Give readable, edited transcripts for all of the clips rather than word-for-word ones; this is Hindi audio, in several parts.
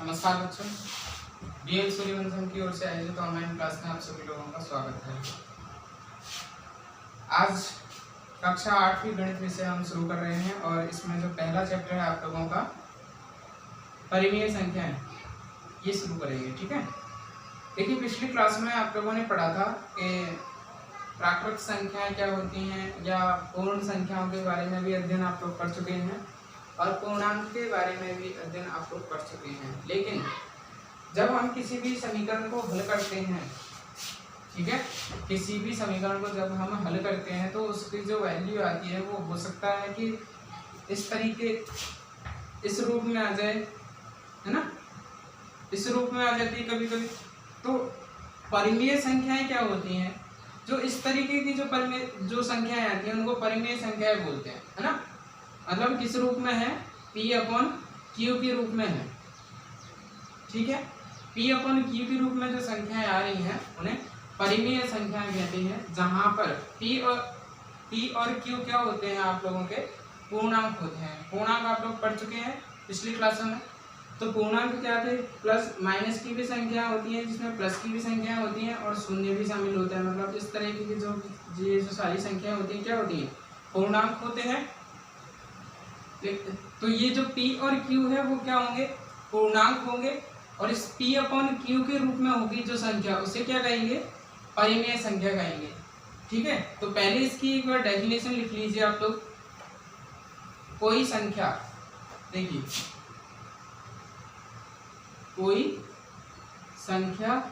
नमस्कार बच्चों, डीएल सूर्यवंशम की ओर से आयोजित ऑनलाइन क्लास में आप सभी लोगों का स्वागत है। आज कक्षा 8वीं गणित विषय हम शुरू कर रहे हैं और इसमें जो पहला चैप्टर है आप लोगों का परिमेय संख्या है, ये शुरू करेंगे। ठीक है, देखिए पिछली क्लास में आप लोगों ने पढ़ा था कि प्राकृत संख्याएं क्या होती हैं या पूर्ण संख्याओं के बारे में भी अध्ययन आप लोग कर चुके हैं और पूर्णांक के बारे में भी अध्ययन आप लोग कर चुके हैं। लेकिन जब हम किसी भी समीकरण को हल करते हैं, ठीक है, किसी भी समीकरण को जब हम हल करते हैं तो उसकी जो वैल्यू आती है वो हो सकता है कि इस तरीके इस रूप में आ जाए, है ना, इस रूप में आ जाती है कभी कभी। तो परिमेय संख्याएं क्या होती हैं, जो इस तरीके की जो संख्याएं आती हैं उनको परिमेय संख्याएं बोलते हैं, है ना। मतलब किस रूप में है, P/Q के रूप में है। ठीक है, P/Q के रूप में जो संख्याएं आ रही हैं उन्हें परिमेय संख्याएं कहते हैं, जहां पर P और Q क्या होते हैं, आप लोगों के पूर्णांक होते हैं। पूर्णांक आप लोग पढ़ चुके हैं पिछली क्लास में। तो पूर्णांक क्या थे, प्लस माइनस की भी संख्या होती है, जिसमें प्लस की भी संख्या होती है और शून्य भी शामिल होता है। मतलब इस तरह की जो सारी संख्याएं होती हैं क्या होती हैं, पूर्णांक होते हैं। तो ये जो P और Q है वो क्या होंगे, पूर्णांक होंगे। और इस P/Q के रूप में होगी जो संख्या, उसे क्या कहेंगे, परिमेय संख्या कहेंगे। ठीक है, तो पहले इसकी एक बार डेफिनेशन लिख लीजिए आप लोग। कोई संख्या, देखिए कोई संख्या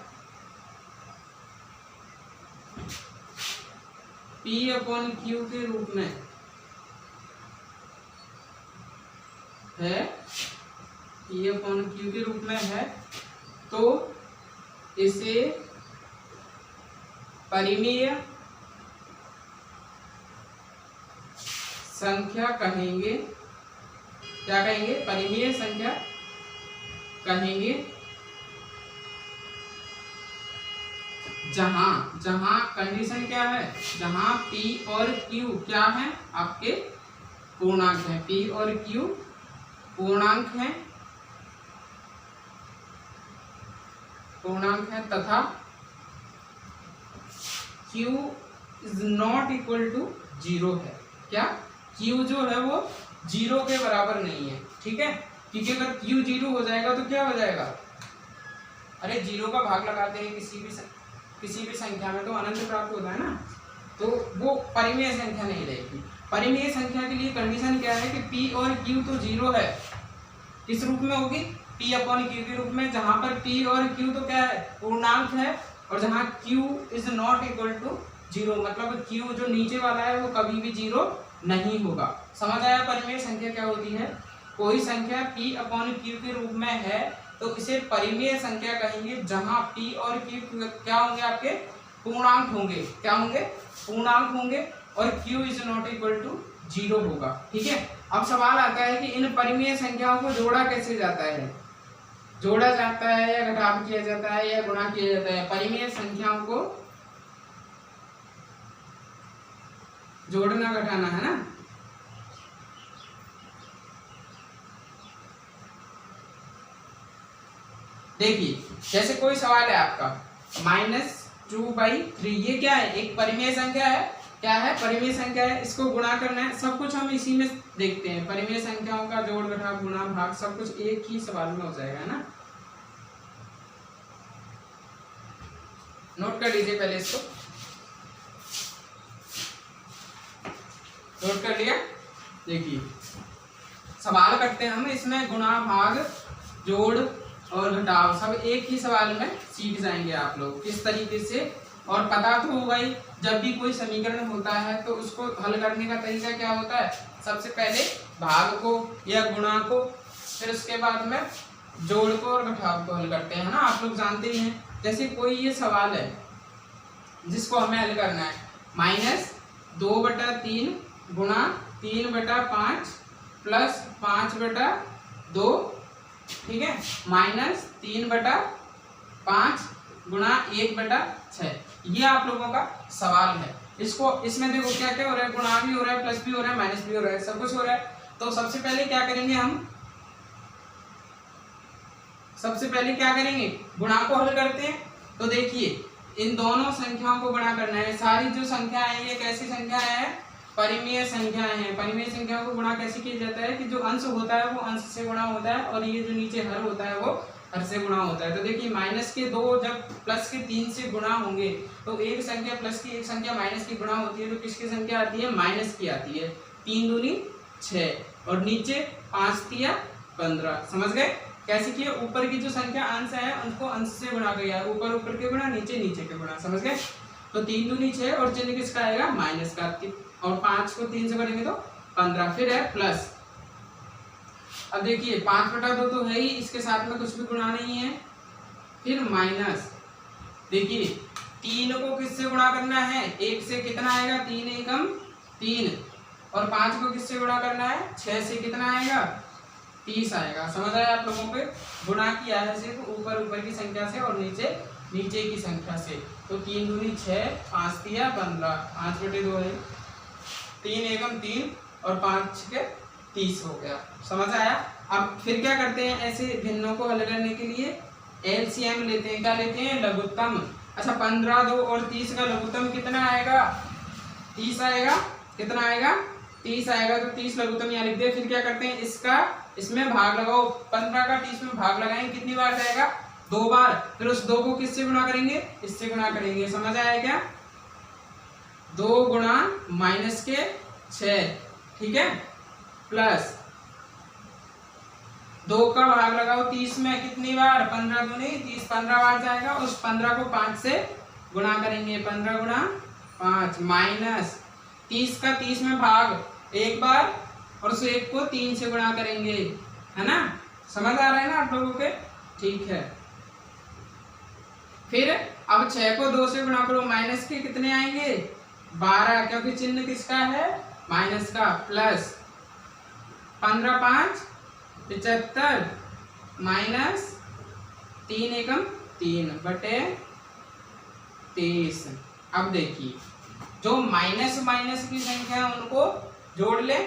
P/Q के रूप में है, P/Q के रूप में है, तो इसे परिमेय संख्या कहेंगे। क्या कहेंगे, परिमेय संख्या कहेंगे। जहां कंडीशन क्या है, जहां P और Q क्या है, आपके पूर्णांक है। P और Q पूर्णांक है तथा Q is not equal to 0 है। क्या, Q जो है वो 0 के बराबर नहीं है। ठीक है, क्योंकि अगर Q 0 हो जाएगा तो क्या हो जाएगा, अरे 0 का भाग लगाते हैं किसी भी संख्या में तो अनंत प्राप्त होता है ना, तो वो परिमेय संख्या नहीं रहेगी। परिमेय संख्या के लिए कंडीशन क्या है कि P और Q तो 0 है, किस रूप में होगी, P/Q के रूप में, जहां पर P और Q तो क्या है, पूर्णांक है, और जहां Q is not equal to 0, मतलब Q जो नीचे वाला है वो कभी भी 0 नहीं होगा। समझ आया परिमेय संख्या क्या होती है। कोई संख्या P/Q के रूप में है तो इसे परिमेय संख्या कहेंगे, जहां P और Q क्या होंगे, आपके पूर्णांक होंगे। क्या होंगे, पूर्णांक होंगे, और Q is not equal to 0 होगा। ठीक है, अब सवाल आता है कि इन परिमेय संख्याओं को जोड़ा कैसे जाता है, जोड़ा जाता है या घटाव किया जाता है या गुणा किया जाता है। परिमेय संख्याओं को जोड़ना घटाना है ना। देखिए जैसे कोई सवाल है आपका -2/3, ये क्या है, एक परिमेय संख्या है। क्या है, परिमेय संख्या है, इसको गुणा करना है। सब कुछ हम इसी में देखते हैं, परिमेय संख्याओं का जोड़ घटाव गुणा भाग सब कुछ एक ही सवाल में हो जाएगा ना। नोट कर लीजिए, पहले इसको नोट कर लिया। देखिए सवाल करते हैं हम, इसमें गुणा भाग जोड़ और घटाव सब एक ही सवाल में सीख जाएंगे आप लोग किस तरीके से। और पता तो होगा ही, जब भी कोई समीकरण होता है तो उसको हल करने का तरीका क्या होता है, सबसे पहले भाग को या गुणा को, फिर उसके बाद में जोड़ को और घटाव को हल करते हैं ना, आप लोग जानते ही हैं। जैसे कोई ये सवाल है जिसको हमें हल करना है, -2/3 गुणा 3/5 प्लस 5/2, ठीक है, -3/5 गुणा 1/6, ये आप लोगों का सवाल है। इसमें देखो क्या क्या हो रहा है, गुणा भी हो रहा है, प्लस भी हो रहा है, माइनस भी हो रहा है, सब कुछ हो रहा है। तो सबसे पहले क्या करेंगे हम, सबसे पहले क्या करेंगे, गुणा को हल करते हैं। तो देखिए इन दोनों संख्याओं को गुणा करना है। सारी जो संख्या है ये कैसी संख्या है, परिमेय संख्याएं हैं। परिमेय संख्याओं को गुणा कैसे किया जाता है कि जो अंश होता है वो अंश से गुणा होता है और ये जो नीचे हर होता है वो हर से गुणा होता है। तो देखिए माइनस के 2 जब प्लस के 3 से गुणा होंगे तो एक संख्या प्लस की एक संख्या माइनस की गुणा होती है तो किसकी संख्या आती है, माइनस की आती है। 3 दूनी 6 और नीचे 5 तिया 15। समझ गए कैसे किया, ऊपर की जो संख्या अंश है उनको अंश से गुणा किया, ऊपर ऊपर के गुणा नीचे नीचे के गुणा। समझ गए। तो 3 दूनी 6 और चिन्ह किसका आएगा, माइनस का, और 5 को 3 से करेंगे तो 15। फिर है प्लस। अब देखिए 5/2 तो है ही, इसके साथ में कुछ भी गुणा नहीं है। फिर माइनस, देखिए 3 को किससे गुणा करना है, 1 से, कितना आएगा 3 एकम 3, और 5 को किससे गुणा करना है, 6 से, कितना आएगा 30 आएगा। समझ आया आप लोगों को, गुणा किया है सिर्फ ऊपर ऊपर की संख्या से और नीचे नीचे की संख्या से। तो 3 दूनी 6, 5 तिया 15, 5/2 है, 3 एकम 3 और 5 के 30 हो गया। समझ आया। अब फिर क्या करते हैं, ऐसे भिन्नों को हल करने के लिए एलसीएम लेते हैं। क्या लेते हैं, लघुत्तम। अच्छा 15, 2 और 30 का लघुत्तम कितना आएगा, 30 आएगा। कितना आएगा, 30 आएगा। तो 30 लघुत्तम यहाँ लिख दे। फिर क्या करते हैं, इसका इसमें भाग लगाओ। 15 का 30 में भाग लगाएंगे, कितनी बार जाएगा, 2 बार। फिर उस 2 को किससे गुणा करेंगे, इससे गुणा करेंगे। समझ आया क्या, 2 गुणा माइनस के 6, ठीक है, प्लस 2 का भाग लगाओ 30 में, कितनी बार, 15 दूनी 30, 15 बार जाएगा। उस 15 को 5 से गुणा करेंगे, 15 गुणा 5, माइनस 30 का 30 में भाग 1 बार और उस 1 को 3 से गुणा करेंगे, है ना। समझ आ रहा है ना आप लोगों के, ठीक है। फिर अब 6 को 2 से गुणा करो, माइनस के कितने आएंगे, 12, क्योंकि चिन्ह किसका है, माइनस का, प्लस 15 5 75 माइनस 3 एकम 3 बटे 23। अब देखिए जो माइनस माइनस की संख्या है उनको जोड़ ले,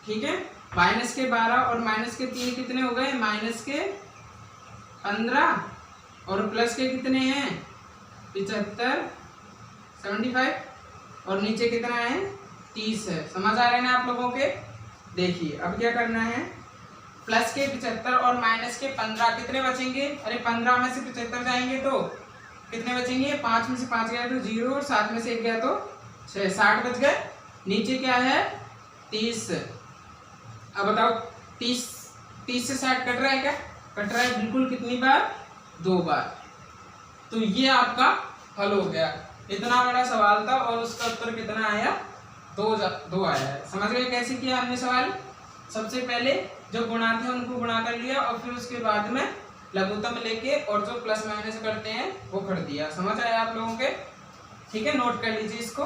ठीक है। माइनस के 12 और माइनस के 3 कितने हो गए, माइनस के 15 और प्लस के कितने हैं 75 75 और नीचे कितना है 30 है। समझ आ रहे हैं ना आप लोगों के। देखिए अब क्या करना है, प्लस के 75 और माइनस के 15 कितने बचेंगे, अरे 15 में से 75 जाएंगे तो कितने बचेंगे, 5 में से 5 गया तो 0 और 7 में से 1 गया तो 6, 60 बच गए। नीचे क्या है 30। अब बताओ 30 से 60 कट रहा है क्या, कट रहा है बिल्कुल, कितनी बार, 2 बार। तो ये आपका हल हो गया। इतना बड़ा सवाल था और उसका उत्तर कितना आया, 2 आया है। समझ गए कैसे किया हमने सवाल। सबसे पहले जो गुणा थे उनको गुणा कर लिया और फिर उसके बाद में लघुत्तम लेके और जो प्लस माइनस करते हैं वो कर दिया। समझ आया आप लोगों के, ठीक है। नोट कर लीजिए इसको।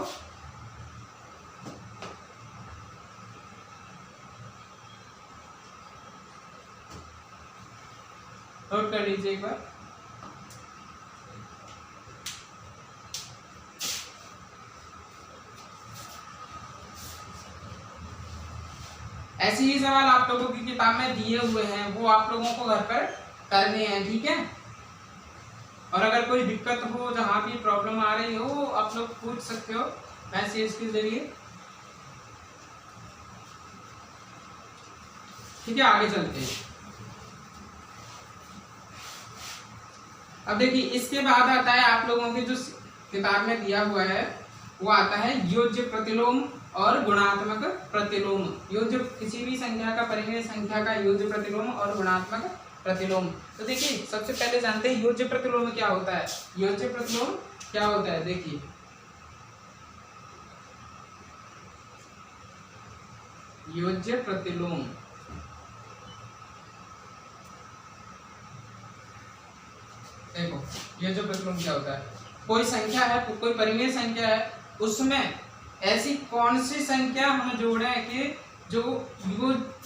नोट कर लीजिए एक बार। ऐसे ही सवाल आप लोगों की किताब में दिए हुए हैं, वो आप लोगों को घर पर करने हैं, ठीक है। और अगर कोई दिक्कत हो, जहां भी प्रॉब्लम आ रही हो, आप लोग पूछ सकते हो मैसेज के जरिए, ठीक है। आगे चलते हैं। अब देखिए इसके बाद आता है आप लोगों के जो किताब में दिया हुआ है वो आता है योज्य प्रतिलोम और गुणात्मक प्रतिलोम। योज्य किसी भी संख्या का, परिमेय संख्या का योज्य प्रतिलोम और गुणात्मक प्रतिलोम। तो देखिए सबसे पहले जानते हैं योज्य प्रतिलोम क्या होता है। योज्य प्रतिलोम क्या होता है, देखिए योज्य प्रतिलोम देखो योज्य प्रतिलोम क्या होता है, कोई संख्या है, कोई परिमेय संख्या है, उसमें ऐसी कौन सी संख्या हम जोड़े कि जो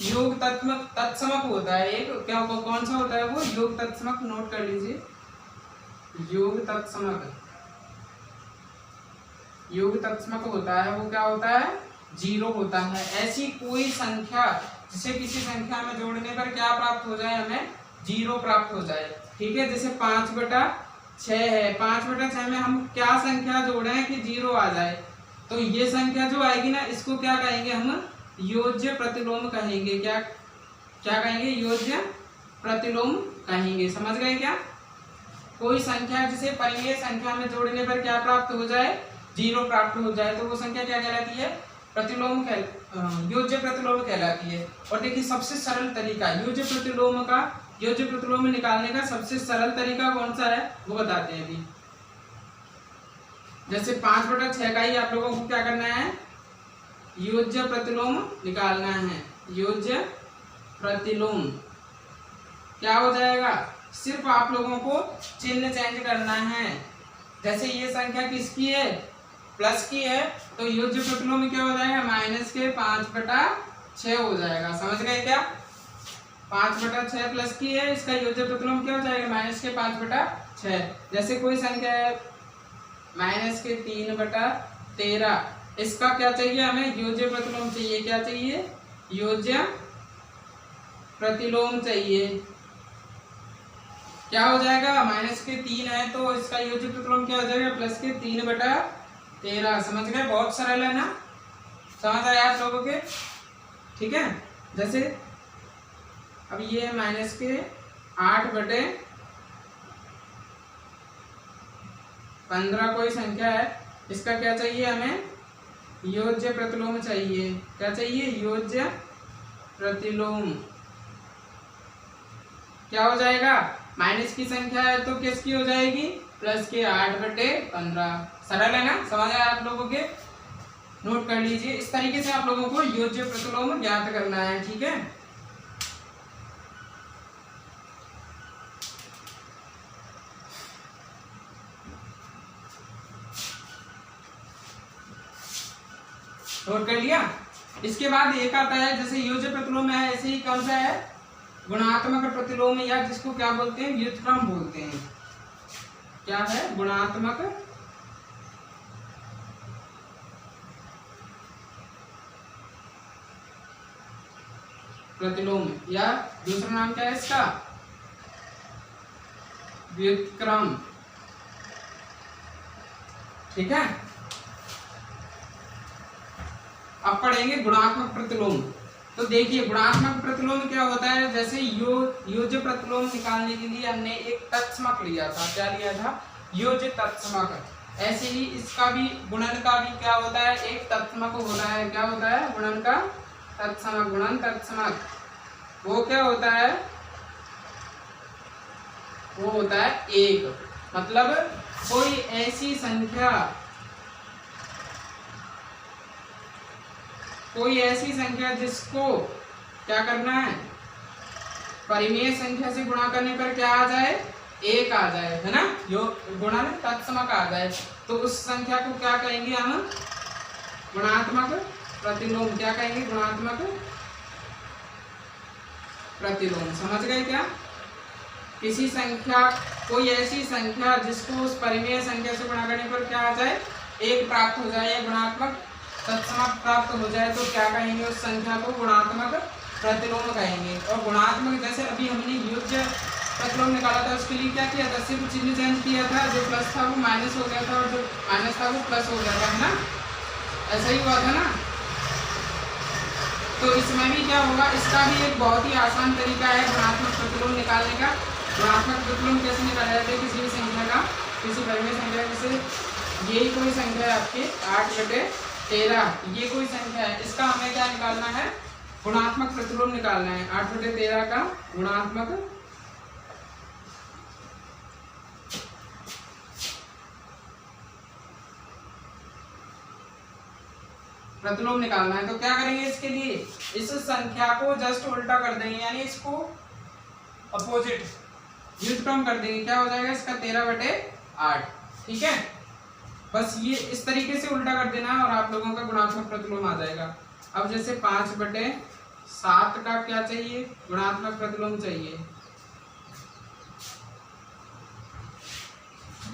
योग तत्समक होता है। एक क्या होगा, कौन सा होता है वो, योग तत्समक। नोट कर लीजिए, योग तत्समक। योग तत्समक होता है वो क्या होता है, 0 होता है। ऐसी कोई संख्या जिसे किसी संख्या में जोड़ने पर क्या प्राप्त हो जाए, हमें जीरो प्राप्त हो जाए। ठीक है, जैसे 5/6 है, 5/6 में हम क्या संख्या जोड़े हैं कि जीरो आ जाए, तो ये संख्या जो आएगी ना, इसको क्या कहेंगे हम, योज्य प्रतिलोम कहेंगे। क्या क्या कहेंगे, योज्य प्रतिलोम कहेंगे। समझ गए क्या? कोई संख्या जिसे परिमेय संख्या में जोड़ने पर क्या प्राप्त हो जाए, जीरो प्राप्त हो जाए, तो वो संख्या क्या कहलाती है, प्रतिलोम योज्य प्रतिलोम कहलाती है। और देखिए सबसे सरल तरीका योज्य प्रतिलोम निकालने का सबसे सरल तरीका कौन सा है, वो बताते हैं अभी। जैसे 5/6 का ही आप लोगों को क्या करना है, योज्य प्रतिलोम निकालना है। योज्य प्रतिलोम क्या हो जाएगा, सिर्फ आप लोगों को चिन्ह चेंज करना है। जैसे ये संख्या किसकी है, प्लस की है, तो योज्य प्रतिलोम क्या हो जाएगा, -5/6 हो जाएगा। समझ गए क्या? 5/6 प्लस की है, इसका योज्य प्रतिलोम क्या हो जाएगा, -5/6। जैसे कोई संख्या है -3/13, इसका क्या चाहिए हमें, योज्य प्रतिलोम चाहिए। क्या चाहिए, योज्य प्रतिलोम चाहिए। क्या हो जाएगा, -3 है तो इसका योज्य प्रतिलोम क्या हो जाएगा, +3/13। समझ गए? बहुत सरल है ना, समझ आया आप लोगों के? ठीक है, जैसे अब ये है -8/15 कोई संख्या है, इसका क्या चाहिए हमें, योज्य प्रतिलोम चाहिए। क्या चाहिए, योज्य प्रतिलोम। क्या हो जाएगा, माइनस की संख्या है तो किसकी हो जाएगी, प्लस के 8/15। सरल है ना, समझ आया आप लोगों के? नोट कर लीजिए, इस तरीके से आप लोगों को योज्य प्रतिलोम ज्ञात करना है। ठीक है, नोट कर लिया। इसके बाद एक आता है, जैसे योज्य प्रतिलोम है, ऐसे ही कौन सा है, गुणात्मक प्रतिलोम, या जिसको क्या बोलते हैं, व्युत्क्रम बोलते हैं। क्या है, गुणात्मक प्रतिलोम, या दूसरा नाम क्या है इसका, व्युत्क्रम। ठीक है, अब पढ़ेंगे गुणात्मक प्रतिलोम। तो देखिए गुणात्मक प्रतिलोम क्या होता है, जैसे योज्य प्रतिलोम निकालने के लिए हमने एक तत्समक लिया था। क्या लिया था, योज्य तत्समक। ऐसे ही इसका भी, गुणन का भी क्या होता है, एक तत्समक होता है। क्या होता है, गुणन का तत्समक, गुणन तत्समक। वो क्या होता है, वो होता है एक, मतलब कोई ऐसी संख्या जिसको क्या करना है, परिमेय संख्या से गुणा करने पर क्या आ जाए, एक आ जाए, है ना, जो गुणन तत्समक आ जाए, तो उस संख्या को क्या कहेंगे हम, गुणात्मक प्रतिलोम। क्या कहेंगे, गुणात्मक प्रतिलोम। समझ गए क्या? किसी संख्या, कोई ऐसी संख्या जिसको उस परिमेय संख्या से गुणा करने पर क्या आ जाए, एक प्राप्त हो जाए, या गुणात्मक तत्समक प्राप्त हो जाए, तो क्या कहेंगे, उस संख्या को गुणात्मक प्रतिलोम कहेंगे। और गुणात्मक, जैसे अभी हमने योज्य प्रतिलोम निकाला था, उसके लिए क्या किया था, सिर्फ चिन्ह चेंज किया था, जो प्लस था वो माइनस हो गया था, और जो माइनस था वो प्लस हो गया था, है ना, ऐसा ही हुआ था ना। तो इसमें भी क्या होगा, इसका भी एक बहुत ही आसान तरीका है गुणात्मक प्रतिलोम निकालने का। गुणात्मक प्रतिलोम कैसे निकाला जाता है, किसी भी संख्या का, किसी परिमेय संख्या, जैसे यही कोई संख्या है आपकी 8/13, ये कोई संख्या है, इसका हमें क्या निकालना है, गुणात्मक प्रतिलोम निकालना है। 8/13 का गुणात्मक प्रतिलोम निकालना है। तो क्या करेंगे, इसके लिए इस संख्या को जस्ट उल्टा कर देंगे, यानी इसको अपोजिट व्युत्क्रम कर देंगे। क्या हो जाएगा इसका, 13/8। ठीक है, बस ये इस तरीके से उल्टा कर देना है और आप लोगों का गुणात्मक प्रतिलोम आ जाएगा। अब जैसे 5/7 का क्या चाहिए, गुणात्मक प्रतिलोम चाहिए,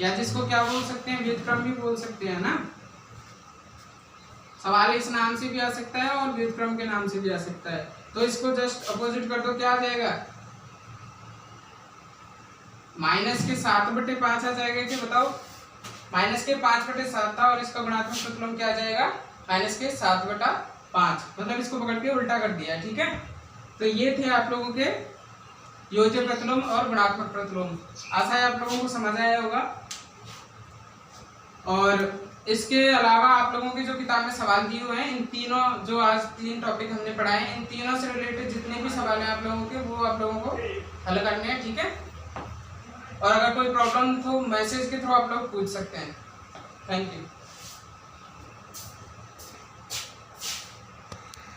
या जिसको क्या बोल सकते हैं, व्युत्क्रम भी बोल सकते हैं ना। सवाल इस नाम से भी आ सकता है और व्युत्क्रम के नाम से भी आ सकता है। तो इसको जस्ट अपोजिट कर दो, क्या आ जाएगा, -7/5 आ जाएगा क्या बताओ? -5/7 था और इसका गुणात्मक प्रतिलोम क्या आ जाएगा? -7/5। मतलब इसको पकड़ के उल्टा कर दिया, ठीक है। तो ये थे आप लोगों के योज्य प्रतिलोम और गुणात्मक प्रतिलोम। आशा है आप लोगों को समझ आया होगा। और इसके अलावा आप लोगों की जो किताब में सवाल दिए हुए हैं, इन तीनों जो आज 3 टॉपिक हमने पढ़ाए हैं, इन तीनों से रिलेटेड जितने भी सवाल हैं आप लोगों के, वो आप लोगों को हल करने हैं, ठीक है। और अगर कोई प्रॉब्लम तो मैसेज के थ्रू आप लोग पूछ सकते हैं। Thank you.